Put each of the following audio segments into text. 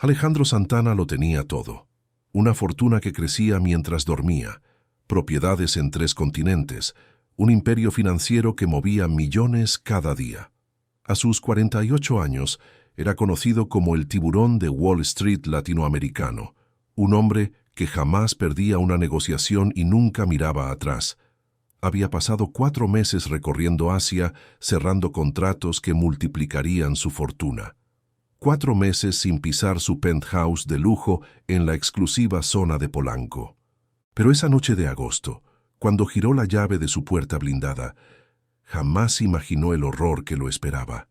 Alejandro Santana lo tenía todo. Una fortuna que crecía mientras dormía, propiedades en 3 continentes, un imperio financiero que movía millones cada día. A sus 48 años, era conocido como el tiburón de Wall Street latinoamericano, un hombre que jamás perdía una negociación y nunca miraba atrás. Había pasado 4 meses recorriendo Asia, cerrando contratos que multiplicarían su fortuna. 4 meses sin pisar su penthouse de lujo en la exclusiva zona de Polanco. Pero esa noche de agosto, cuando giró la llave de su puerta blindada, jamás imaginó el horror que lo esperaba.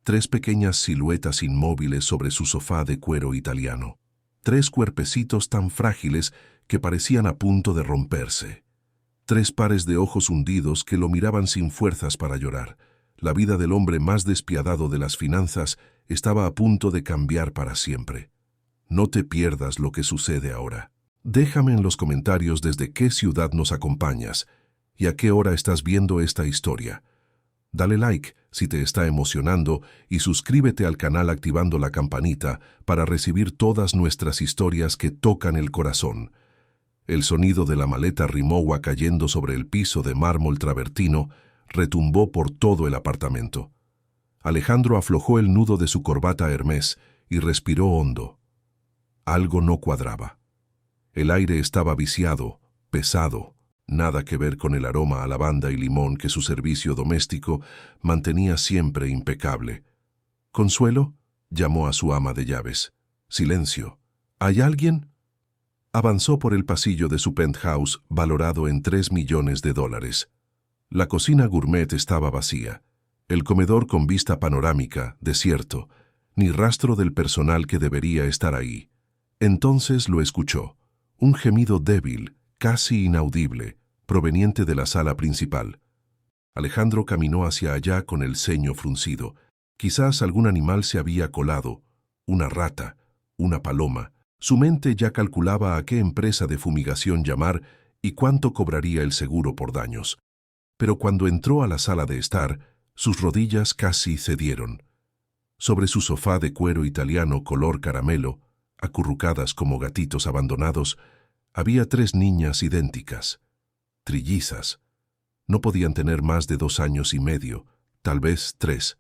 3 pequeñas siluetas inmóviles sobre su sofá de cuero italiano. 3 cuerpecitos tan frágiles que parecían a punto de romperse. 3 pares de ojos hundidos que lo miraban sin fuerzas para llorar. La vida del hombre más despiadado de las finanzas estaba a punto de cambiar para siempre. No te pierdas lo que sucede ahora. Déjame en los comentarios desde qué ciudad nos acompañas y a qué hora estás viendo esta historia. Dale like si te está emocionando y suscríbete al canal activando la campanita para recibir todas nuestras historias que tocan el corazón. El sonido de la maleta Rimowa cayendo sobre el piso de mármol travertino retumbó por todo el apartamento. Alejandro aflojó el nudo de su corbata Hermès y respiró hondo. Algo no cuadraba. El aire estaba viciado, pesado, nada que ver con el aroma a lavanda y limón que su servicio doméstico mantenía siempre impecable. «¿Consuelo?», llamó a su ama de llaves. «Silencio. ¿Hay alguien?». Avanzó por el pasillo de su penthouse valorado en $3 millones. La cocina gourmet estaba vacía. El comedor con vista panorámica, desierto, ni rastro del personal que debería estar ahí. Entonces lo escuchó. Un gemido débil, casi inaudible, proveniente de la sala principal. Alejandro caminó hacia allá con el ceño fruncido. Quizás algún animal se había colado, una rata, una paloma. Su mente ya calculaba a qué empresa de fumigación llamar y cuánto cobraría el seguro por daños. Pero cuando entró a la sala de estar, sus rodillas casi cedieron. Sobre su sofá de cuero italiano color caramelo, acurrucadas como gatitos abandonados, había 3 niñas idénticas, trillizas. No podían tener más de 2 años y medio, tal vez 3,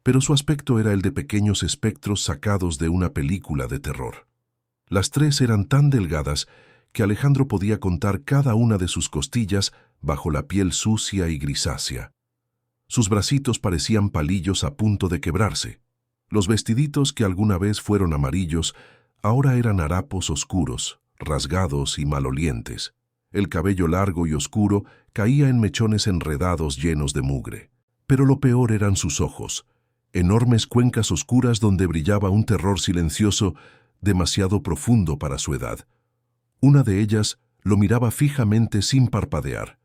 pero su aspecto era el de pequeños espectros sacados de una película de terror. Las 3 eran tan delgadas que Alejandro podía contar cada una de sus costillas bajo la piel sucia y grisácea. Sus bracitos parecían palillos a punto de quebrarse. Los vestiditos que alguna vez fueron amarillos ahora eran harapos oscuros, rasgados y malolientes. El cabello largo y oscuro caía en mechones enredados llenos de mugre. Pero lo peor eran sus ojos, enormes cuencas oscuras donde brillaba un terror silencioso demasiado profundo para su edad. Una de ellas lo miraba fijamente sin parpadear.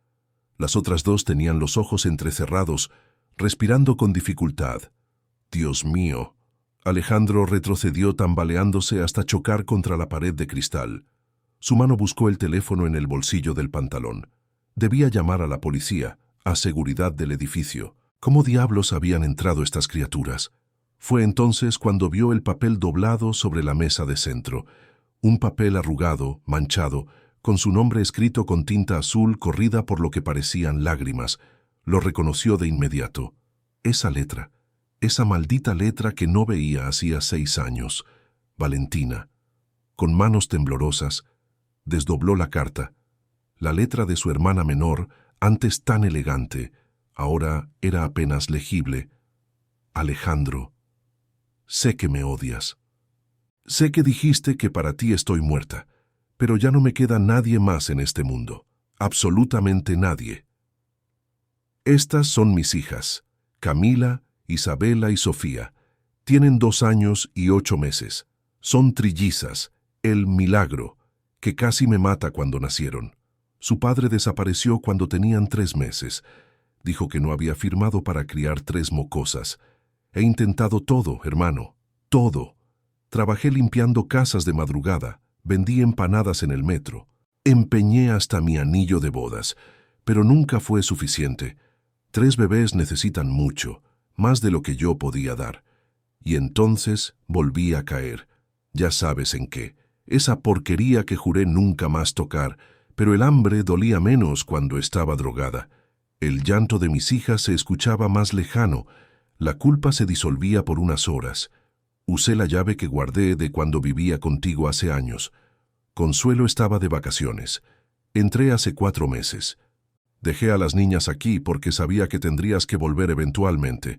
Las otras 2 tenían los ojos entrecerrados, respirando con dificultad. «Dios mío». Alejandro retrocedió tambaleándose hasta chocar contra la pared de cristal. Su mano buscó el teléfono en el bolsillo del pantalón. Debía llamar a la policía, a seguridad del edificio. ¿Cómo diablos habían entrado estas criaturas? Fue entonces cuando vio el papel doblado sobre la mesa de centro. Un papel arrugado, manchado, con su nombre escrito con tinta azul corrida por lo que parecían lágrimas. Lo reconoció de inmediato. Esa letra, esa maldita letra que no veía hacía 6 años. Valentina. Con manos temblorosas, desdobló la carta. La letra de su hermana menor, antes tan elegante, ahora era apenas legible. Alejandro, sé que me odias. Sé que dijiste que para ti estoy muerta, pero ya no me queda nadie más en este mundo. Absolutamente nadie. Estas son mis hijas, Camila, Isabela y Sofía. Tienen 2 años y 8 meses. Son trillizas, el milagro, que casi me mata cuando nacieron. Su padre desapareció cuando tenían 3 meses. Dijo que no había firmado para criar 3 mocosas. He intentado todo, hermano, todo. Trabajé limpiando casas de madrugada, vendí empanadas en el metro, empeñé hasta mi anillo de bodas, pero nunca fue suficiente. 3 bebés necesitan mucho, más de lo que yo podía dar. Y entonces volví a caer. Ya sabes en qué. Esa porquería que juré nunca más tocar, pero el hambre dolía menos cuando estaba drogada. El llanto de mis hijas se escuchaba más lejano. La culpa se disolvía por unas horas. Usé la llave que guardé de cuando vivía contigo hace años. Consuelo estaba de vacaciones. Entré hace 4 meses. Dejé a las niñas aquí porque sabía que tendrías que volver eventualmente.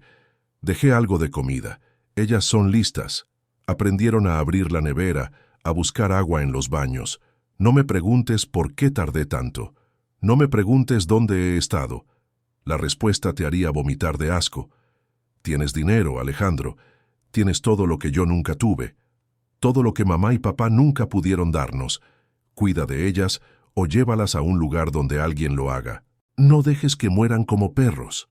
Dejé algo de comida. Ellas son listas. Aprendieron a abrir la nevera, a buscar agua en los baños. No me preguntes por qué tardé tanto. No me preguntes dónde he estado. La respuesta te haría vomitar de asco. Tienes dinero, Alejandro. Tienes todo lo que yo nunca tuve. Todo lo que mamá y papá nunca pudieron darnos. Cuida de ellas o llévalas a un lugar donde alguien lo haga. No dejes que mueran como perros.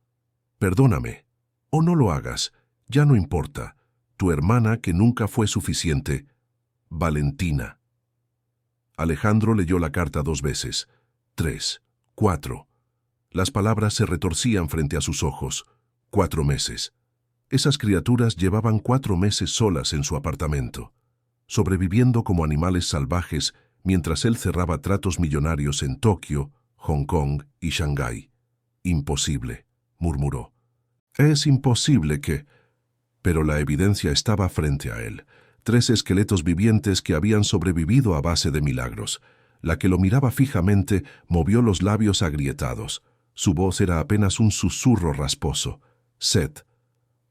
Perdóname. O no lo hagas. Ya no importa. Tu hermana, que nunca fue suficiente. Valentina. Alejandro leyó la carta 2 veces. 3, 4. Las palabras se retorcían frente a sus ojos. 4 meses. Esas criaturas llevaban 4 meses solas en su apartamento, sobreviviendo como animales salvajes mientras él cerraba tratos millonarios en Tokio, Hong Kong y Shanghái. Imposible, murmuró. Es imposible que... Pero la evidencia estaba frente a él. 3 esqueletos vivientes que habían sobrevivido a base de milagros. La que lo miraba fijamente movió los labios agrietados. Su voz era apenas un susurro rasposo. Seth.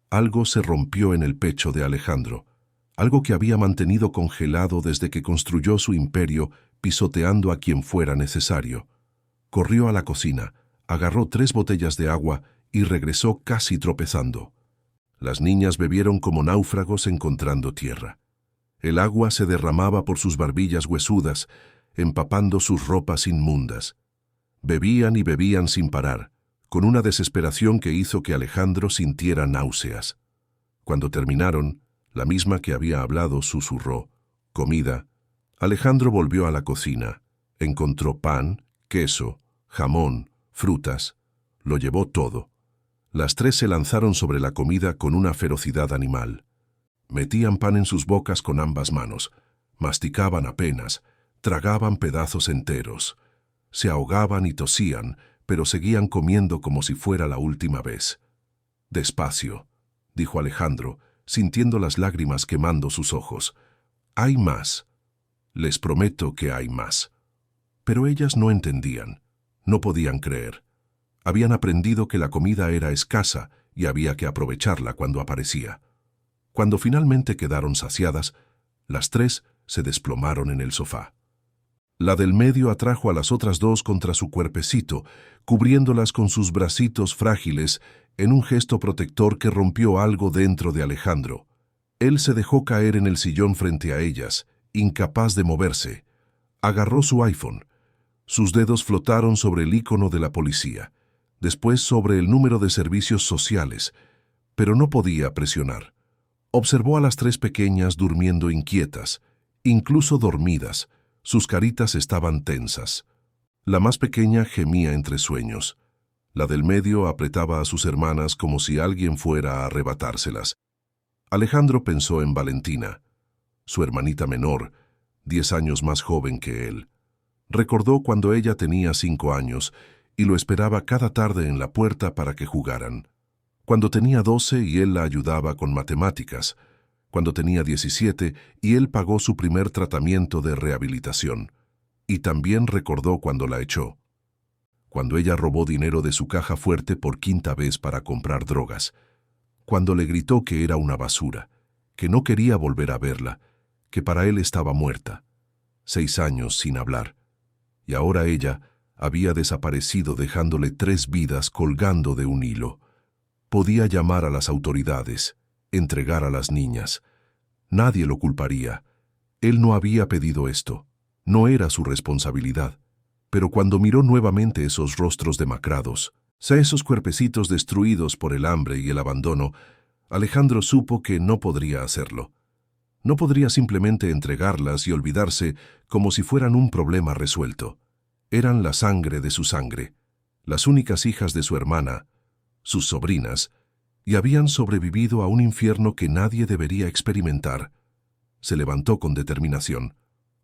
Algo se rompió en el pecho de Alejandro. Algo que había mantenido congelado desde que construyó su imperio, pisoteando a quien fuera necesario. Corrió a la cocina, agarró 3 botellas de agua y regresó casi tropezando. Las niñas bebieron como náufragos encontrando tierra. El agua se derramaba por sus barbillas huesudas, empapando sus ropas inmundas. Bebían y bebían sin parar, con una desesperación que hizo que Alejandro sintiera náuseas. Cuando terminaron, la misma que había hablado susurró: «Comida». Alejandro volvió a la cocina. Encontró pan, queso, jamón, frutas. Lo llevó todo. Las 3 se lanzaron sobre la comida con una ferocidad animal. Metían pan en sus bocas con ambas manos, masticaban apenas, tragaban pedazos enteros. Se ahogaban y tosían, pero seguían comiendo como si fuera la última vez. «Despacio», dijo Alejandro, sintiendo las lágrimas quemando sus ojos. «Hay más. Les prometo que hay más». Pero ellas no entendían, no podían creer. Habían aprendido que la comida era escasa y había que aprovecharla cuando aparecía. Cuando finalmente quedaron saciadas, las 3 se desplomaron en el sofá. La del medio atrajo a las otras 2 contra su cuerpecito, cubriéndolas con sus bracitos frágiles en un gesto protector que rompió algo dentro de Alejandro. Él se dejó caer en el sillón frente a ellas, incapaz de moverse. Agarró su iPhone. Sus dedos flotaron sobre el icono de la policía, después sobre el número de servicios sociales, pero no podía presionar. Observó a las 3 pequeñas durmiendo inquietas, incluso dormidas. Sus caritas estaban tensas. La más pequeña gemía entre sueños. La del medio apretaba a sus hermanas como si alguien fuera a arrebatárselas. Alejandro pensó en Valentina, su hermanita menor, 10 años más joven que él. Recordó cuando ella tenía 5 años y lo esperaba cada tarde en la puerta para que jugaran. Cuando tenía 12 y él la ayudaba con matemáticas. Cuando tenía 17 y él pagó su primer tratamiento de rehabilitación. Y también recordó cuando la echó. Cuando ella robó dinero de su caja fuerte por 5ª vez para comprar drogas. Cuando le gritó que era una basura, que no quería volver a verla, que para él estaba muerta. 6 años sin hablar. Y ahora ella había desaparecido dejándole 3 vidas colgando de un hilo. Podía llamar a las autoridades, entregar a las niñas. Nadie lo culparía. Él no había pedido esto. No era su responsabilidad. Pero cuando miró nuevamente esos rostros demacrados, esos cuerpecitos destruidos por el hambre y el abandono, Alejandro supo que no podría hacerlo. No podría simplemente entregarlas y olvidarse como si fueran un problema resuelto. Eran la sangre de su sangre, las únicas hijas de su hermana, sus sobrinas, y habían sobrevivido a un infierno que nadie debería experimentar. Se levantó con determinación.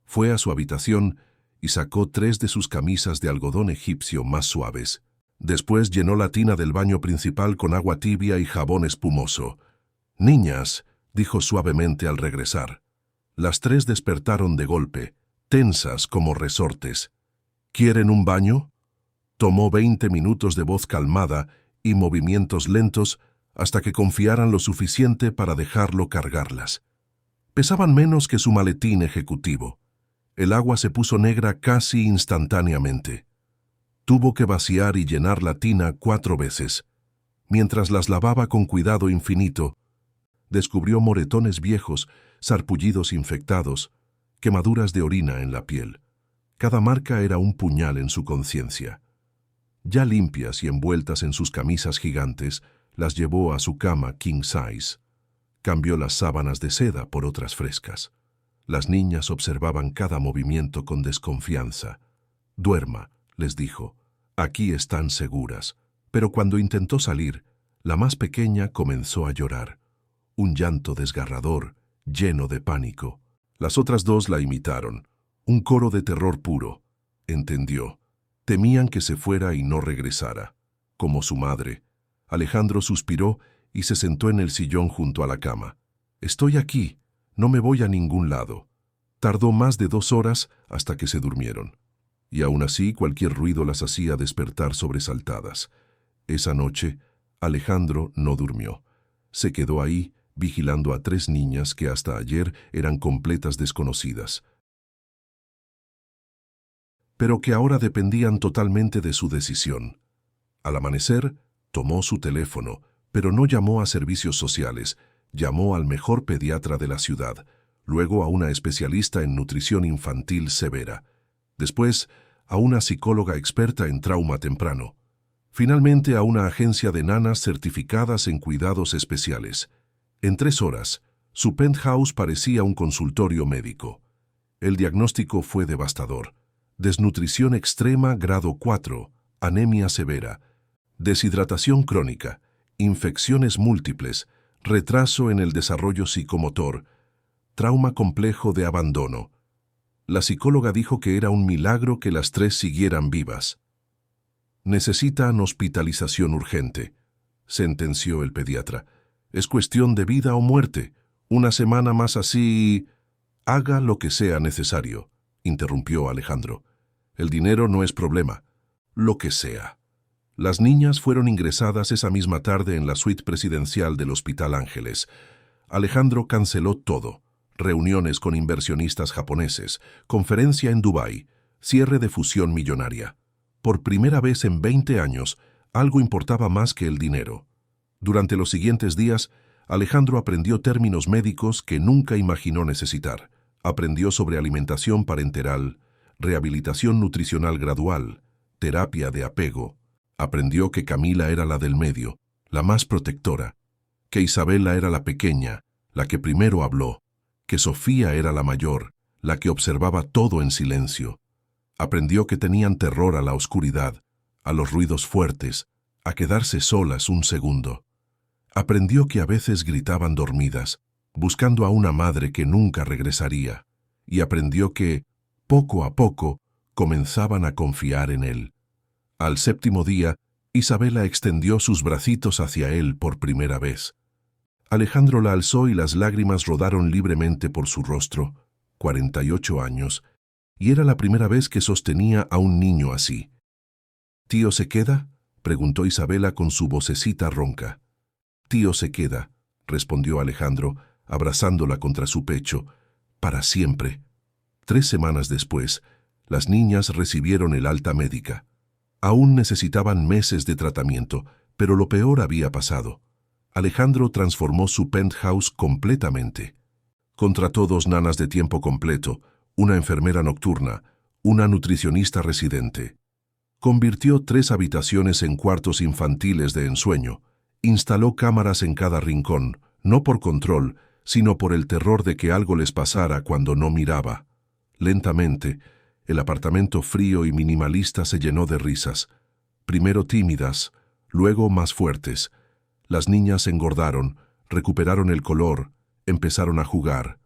Fue a su habitación y sacó 3 de sus camisas de algodón egipcio más suaves. Después llenó la tina del baño principal con agua tibia y jabón espumoso. «Niñas», dijo suavemente al regresar. Las 3 despertaron de golpe, tensas como resortes. «¿Quieren un baño?». Tomó 20 minutos de voz calmada y movimientos lentos hasta que confiaran lo suficiente para dejarlo cargarlas. Pesaban menos que su maletín ejecutivo. El agua se puso negra casi instantáneamente. Tuvo que vaciar y llenar la tina 4 veces. Mientras las lavaba con cuidado infinito, descubrió moretones viejos, sarpullidos infectados, quemaduras de orina en la piel. Cada marca era un puñal en su conciencia. Ya limpias y envueltas en sus camisas gigantes, las llevó a su cama king size. Cambió las sábanas de seda por otras frescas. Las niñas observaban cada movimiento con desconfianza. «Duerma», les dijo, «aquí están seguras». Pero cuando intentó salir, la más pequeña comenzó a llorar. Un llanto desgarrador, lleno de pánico. Las otras 2 la imitaron. Un coro de terror puro. Entendió. Temían que se fuera y no regresara. Como su madre. Alejandro suspiró y se sentó en el sillón junto a la cama. «Estoy aquí. No me voy a ningún lado». Tardó más de 2 horas hasta que se durmieron. Y aún así cualquier ruido las hacía despertar sobresaltadas. Esa noche, Alejandro no durmió. Se quedó ahí, vigilando a 3 niñas que hasta ayer eran completas desconocidas, pero que ahora dependían totalmente de su decisión. Al amanecer, tomó su teléfono, pero no llamó a servicios sociales, llamó al mejor pediatra de la ciudad, luego a una especialista en nutrición infantil severa, después a una psicóloga experta en trauma temprano, finalmente a una agencia de nanas certificadas en cuidados especiales. En 3 horas, su penthouse parecía un consultorio médico. El diagnóstico fue devastador. Desnutrición extrema grado 4, anemia severa, deshidratación crónica, infecciones múltiples, retraso en el desarrollo psicomotor, trauma complejo de abandono. La psicóloga dijo que era un milagro que las 3 siguieran vivas. «Necesitan hospitalización urgente», sentenció el pediatra. «Es cuestión de vida o muerte. Una semana más así...». «Haga lo que sea necesario», interrumpió Alejandro. «El dinero no es problema. Lo que sea». Las niñas fueron ingresadas esa misma tarde en la suite presidencial del Hospital Ángeles. Alejandro canceló todo. Reuniones con inversionistas japoneses, conferencia en Dubái, cierre de fusión millonaria. Por primera vez en 20 años, algo importaba más que el dinero. Durante los siguientes días, Alejandro aprendió términos médicos que nunca imaginó necesitar. Aprendió sobre alimentación parenteral, rehabilitación nutricional gradual, terapia de apego. Aprendió que Camila era la del medio, la más protectora, que Isabela era la pequeña, la que primero habló, que Sofía era la mayor, la que observaba todo en silencio. Aprendió que tenían terror a la oscuridad, a los ruidos fuertes, a quedarse solas un segundo. Aprendió que a veces gritaban dormidas, buscando a una madre que nunca regresaría, y aprendió que, poco a poco, comenzaban a confiar en él. Al 7º día, Isabela extendió sus bracitos hacia él por primera vez. Alejandro la alzó y las lágrimas rodaron libremente por su rostro. 48 años, y era la primera vez que sostenía a un niño así. «¿Tío se queda?», preguntó Isabela con su vocecita ronca. «Tío se queda», respondió Alejandro, abrazándola contra su pecho, «para siempre». 3 semanas después, las niñas recibieron el alta médica. Aún necesitaban meses de tratamiento, pero lo peor había pasado. Alejandro transformó su penthouse completamente. Contrató 2 nanas de tiempo completo, una enfermera nocturna, una nutricionista residente. Convirtió 3 habitaciones en cuartos infantiles de ensueño. Instaló cámaras en cada rincón, no por control, sino por el terror de que algo les pasara cuando no miraba. Lentamente, el apartamento frío y minimalista se llenó de risas. Primero tímidas, luego más fuertes. Las niñas engordaron, recuperaron el color, empezaron a jugar.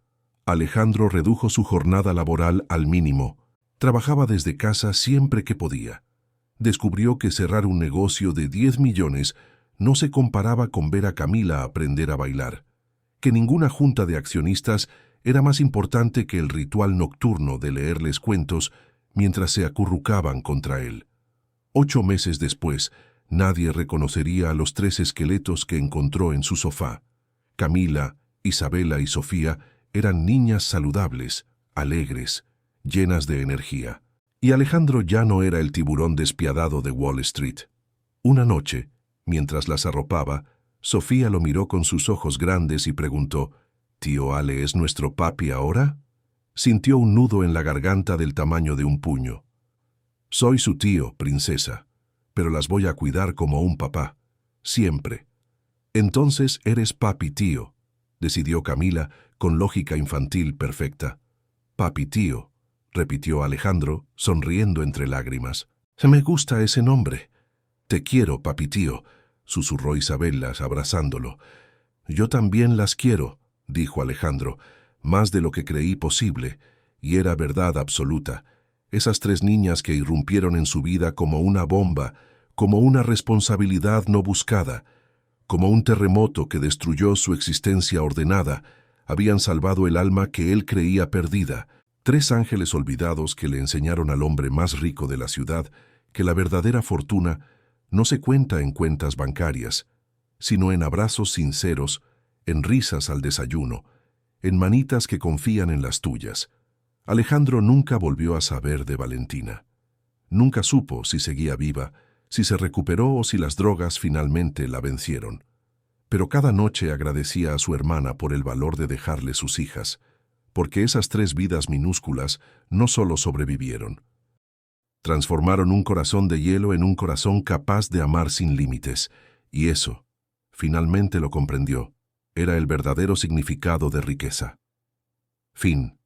Alejandro redujo su jornada laboral al mínimo. Trabajaba desde casa siempre que podía. Descubrió que cerrar un negocio de 10 millones no se comparaba con ver a Camila aprender a bailar, que ninguna junta de accionistas era más importante que el ritual nocturno de leerles cuentos mientras se acurrucaban contra él. 8 meses después, nadie reconocería a los 3 esqueletos que encontró en su sofá. Camila, Isabela y Sofía eran niñas saludables, alegres, llenas de energía. Y Alejandro ya no era el tiburón despiadado de Wall Street. Una noche, mientras las arropaba, Sofía lo miró con sus ojos grandes y preguntó, ¿Tío Ale es nuestro papi ahora? Sintió un nudo en la garganta del tamaño de un puño. Soy su tío, princesa, pero las voy a cuidar como un papá, siempre. Entonces eres papi tío, decidió Camila con lógica infantil perfecta. Papi tío, repitió Alejandro, sonriendo entre lágrimas. Me gusta ese nombre. Te quiero, papi tío, susurró Isabela, abrazándolo. Yo también las quiero, dijo Alejandro, más de lo que creí posible, y era verdad absoluta. Esas 3 niñas que irrumpieron en su vida como una bomba, como una responsabilidad no buscada, como un terremoto que destruyó su existencia ordenada, habían salvado el alma que él creía perdida. 3 ángeles olvidados que le enseñaron al hombre más rico de la ciudad que la verdadera fortuna no se cuenta en cuentas bancarias, sino en abrazos sinceros, en risas al desayuno, en manitas que confían en las tuyas. Alejandro nunca volvió a saber de Valentina. Nunca supo si seguía viva, si se recuperó o si las drogas finalmente la vencieron. Pero cada noche agradecía a su hermana por el valor de dejarle sus hijas, porque esas 3 vidas minúsculas no solo sobrevivieron. Transformaron un corazón de hielo en un corazón capaz de amar sin límites, y eso, finalmente lo comprendió, era el verdadero significado de riqueza. Fin.